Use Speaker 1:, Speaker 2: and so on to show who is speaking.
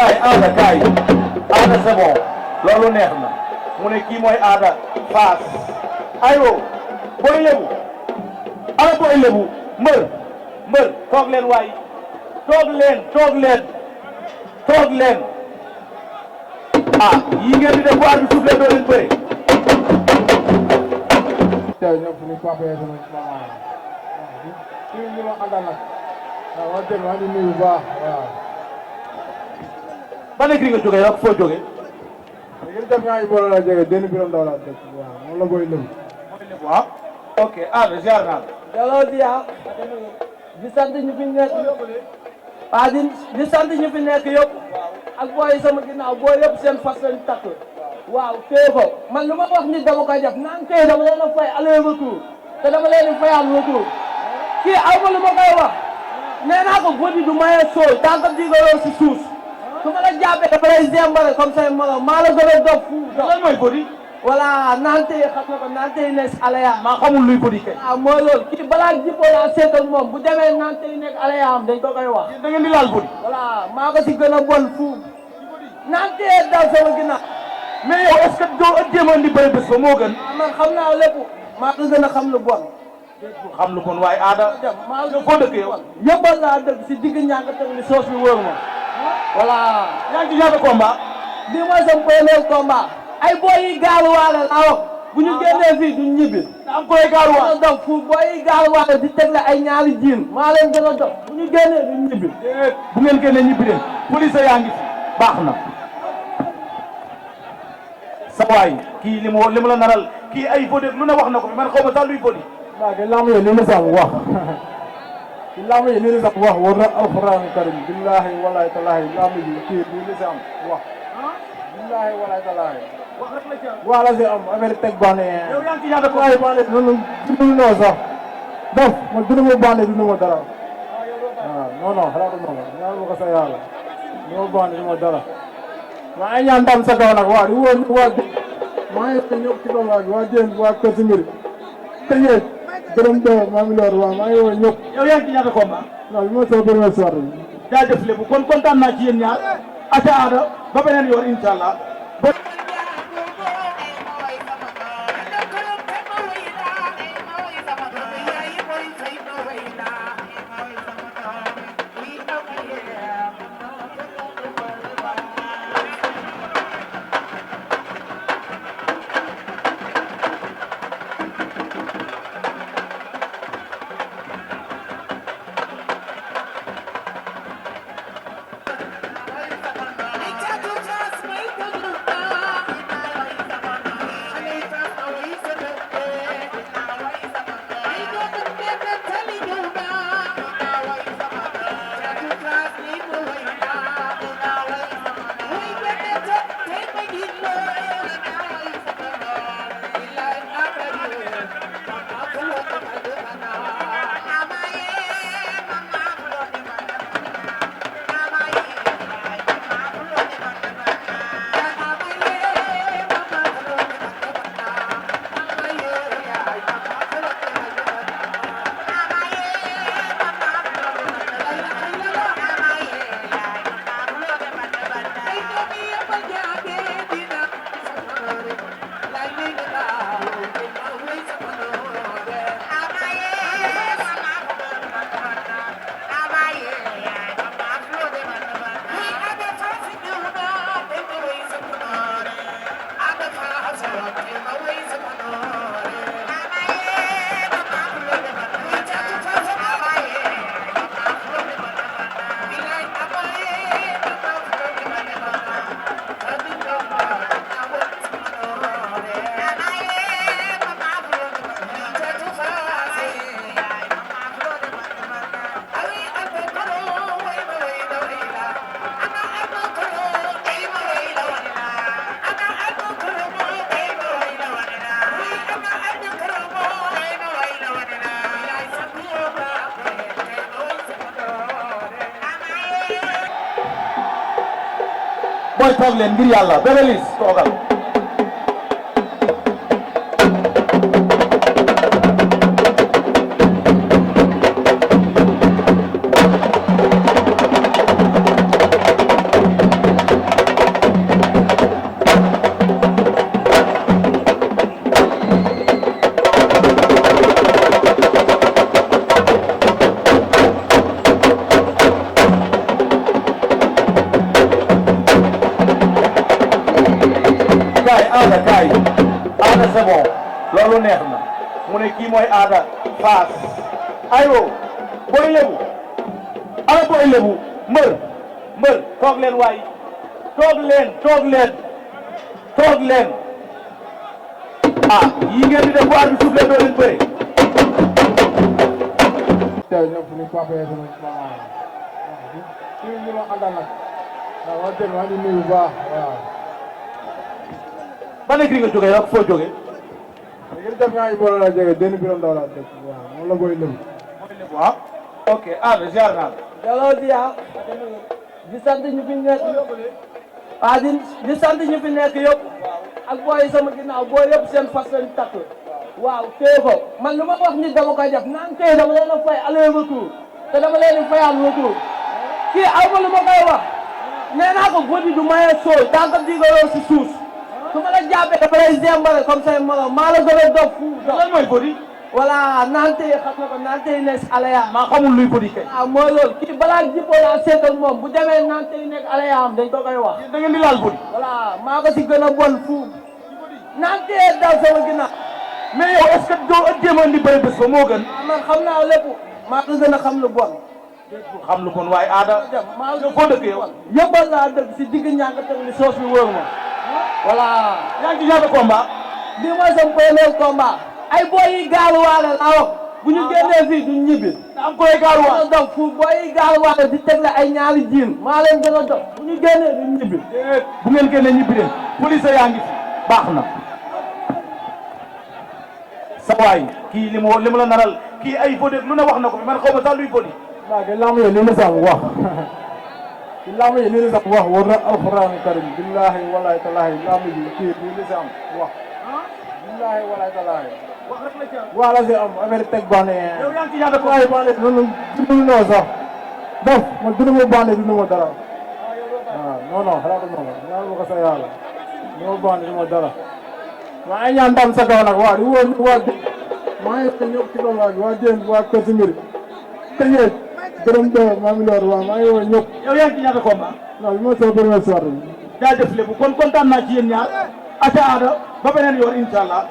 Speaker 1: aada kaay aada c'est bon loolu neex na mu ne kii mooy aada Fass aywa booy lebu ana booy lebu mbër toog leen waay toog leen ah yi ngeen di def bu arbitre soufflé doo leen bëre.
Speaker 2: tey ñoom suñu papa yi tamit waaw ñu ma àndal nag waaw wax dëgg maa ngi nuyu bu baax waaw.
Speaker 1: ban écrit nga jógee ak foo jógee.
Speaker 2: yéen itam ñaa ngi boole la jógee benn biram ndaw laa dëkk waaw moom la booy lëbu.
Speaker 1: waaw ok ziar naa la.
Speaker 3: delloo ziar di sant ñu fi nekk yëpp waaw di sant ñu fi nekk yëpp ak booy sama ginnaaw booy yëpp seen fas lañ takk waaw téye ko man lu ma wax nit dama koy def naan tey dama leen a fay aller retour te dama leen di fayaat retour kii aw ma lu ma koy wax nee naa ko bodi du maye sooy tant que digaloo si suuf su ma la jàppee dafa lay zembare comme say morom maa la gën a dof fu
Speaker 1: lan mooy bodi.
Speaker 3: voilà naan tey xam nga ko naan tey nekk alaya
Speaker 1: maa xamul luy bodi kay.
Speaker 3: waaw mooy loolu kii balaa jippoo laa seet ak moom bu demee naan tey nekk alaya am dañ ko koy wax.
Speaker 1: da ngeen di laal bodi.
Speaker 3: voilà maa ko si gën a bon fuuf naan tey daw sama ginnaaw.
Speaker 1: mais yow est-ce que doo jéem a indi bëri bés ba moo gën.
Speaker 3: man xam naa lépp maa ko gën a xam lu bon.
Speaker 1: xam lu bon waaye aada.
Speaker 3: maa
Speaker 1: ngi foo dëkk yow.
Speaker 3: yëppal laa dëkk si digg ñàkk teg ni soos bi wóor ma. voilà.
Speaker 1: yaa ngi ci ñaata combat.
Speaker 3: bii mooy sama premier combat. ay boy yi gaaluwaale laa wax bu ñu génnee fii duñ ñibbi.
Speaker 1: am koy gaaluwaale.
Speaker 3: dox fu boy yi gaaluwaale di tegle ay ñaari jiin maa leen gën a dox bu ñu génnee duñ ñibbi.
Speaker 1: bu ngeen génnee ñibbi leen police yaa ngi fi baax na. sa waay kii li mu la naral kii ay bodi lu ne wax na ko fi man xaw ma sax luy bodi.
Speaker 2: waaw kay lamb yi li mu sam wax ci lamb yi li mu sam wax war na alxuraan karim billahi walaay talaahi lamb yi kii li mu sam wax billahi walaay talaahi wax la si am affaire teg bànne
Speaker 1: yow yaa ngi ci ñaata ko
Speaker 2: waaye bànne noonu dundul noo sax dof man dundu ma bànne dundu ma dara waaw non xalaatuma ko ñaan ma ko sa yàlla du ma bànne du ma dara maa ngi ñaan ndam sa kaw nag waa di wóor waa maa ngi ñëpp ci combat bi waa Dieng waa Kër Simbiri tëjee gërëm doo maa ngi loor waaw maa ngi woo ñëpp.
Speaker 1: yow yaa ngi ci ñaata combat.
Speaker 2: non bi ma sama première soirée bi.
Speaker 1: jaajëf lébu kon kontaan naa ci yéen ñaar ata aada ba beneen yoon incha allah. booy toog leen ngir yàlla Bébé Liss toogal. kaay Ada c'est bon loolu neex na mu ne kii mooy Ada Fass aywa booy lebu ana booy lebu mbër toog leen waay toog leen yi ngeen di def bu arbitre soufflé doo leen bëre.
Speaker 2: tey ñëpp ni papa yi sama ñu ma àndal nag waaw wax dëgg maa ngi nuyu bu baax waaw.
Speaker 1: ban écrit nga jógee ak foo jógee.
Speaker 2: yéen def ñaari boole la jógee benn biram ndaw laa dëkk waaw moom la booy lëbu.
Speaker 1: waaw. ok Ada ziar naa la.
Speaker 3: delloo ziar di sant ñu fi nekk di sant ñu fi nekk yëpp ak booy sama ginnaaw booy yëpp seen fas lañ takk waaw téye ko man lu ma wax nit dama koy def naan tey dama leen a fay aller retour te dama leen di fayaat retour kii aw ma lu ma koy wax nee naa ko bodi du maye sooy tant que digaloo si suus su ma la jàppee dafa lay zembare comme say morom maa la gën a dof fu
Speaker 1: lan mooy bodi.
Speaker 3: voilà nante yi xam na ko nante yi nekk alaya
Speaker 1: maa xamul luy bodi kay.
Speaker 3: waaw mooy loolu kii balaa jippoo laa seetal moom bu demee nante yi nekk alaya am dañ ko koy wax
Speaker 1: da ngeen di laal bodi.
Speaker 3: voilà maa ko si gën a bon fuuf nante yi daw sama ginnaaw
Speaker 1: mais yow est-ce que doo jéem a indi bëri bés ba moo gën.
Speaker 3: man xam naa lépp maa ko gën a xam lu bon
Speaker 1: xam lu bon waaye Ada.
Speaker 3: maa
Speaker 1: yow foo dëkk yow.
Speaker 3: yëppal laa dëkk si digg ñàkk teg li soos bi wóor ma voilà
Speaker 1: yaa ngi ci ñaata combat.
Speaker 3: bii mooy sama premier combat ay boy yi gaaluwaale laa wax bu ñu génnee fii duñ ñibbi
Speaker 1: am koy gaaluwaale.
Speaker 3: dof fu boy yi gaaluwaale di tegle ay ñaari jiin maa leen gën a dof bu ñu génnee duñ ñibbi
Speaker 1: bu ngeen génnee ñibbi leen police yaa ngi fi baax na. sa waay kii li mu la naral kii ay bodi lu ne wax na ko man xaw ma sax luy bodi.
Speaker 2: waaw kay lamb yi li mu sax wax ci lamb yi li mu sax wax war na alxuraan karim billahi walaay talaahi lamb yi kii li mu sax wax billahi walaay talaahi
Speaker 1: wax rek la ci am.
Speaker 2: waa la si am affaire teg bànne
Speaker 1: yow yaa ngi ci ñaata
Speaker 2: waaye bànne noonu dundul noo sax dof man dundu ma bànne dundu ma dara waaw non xalaatu ma ko ñaan ma ko sa yàlla dundu ma bànne dundu ma dara maa ngi ñaan ndam sa kaw nag waa di wóor waa maa ngi ñëpp ci combat bi waa Dieng waa Kër Simir Tëngéej gërëm de maa ngi lor waaw maa ngi woon ñëpp.
Speaker 1: yow yaa ngi ci ñaata combat.
Speaker 2: non bi ma sama première soirée bi.
Speaker 1: jaajëf lébu kon kontaan naa ci yéen ñaar. Ada ba beneen yoon incha allah.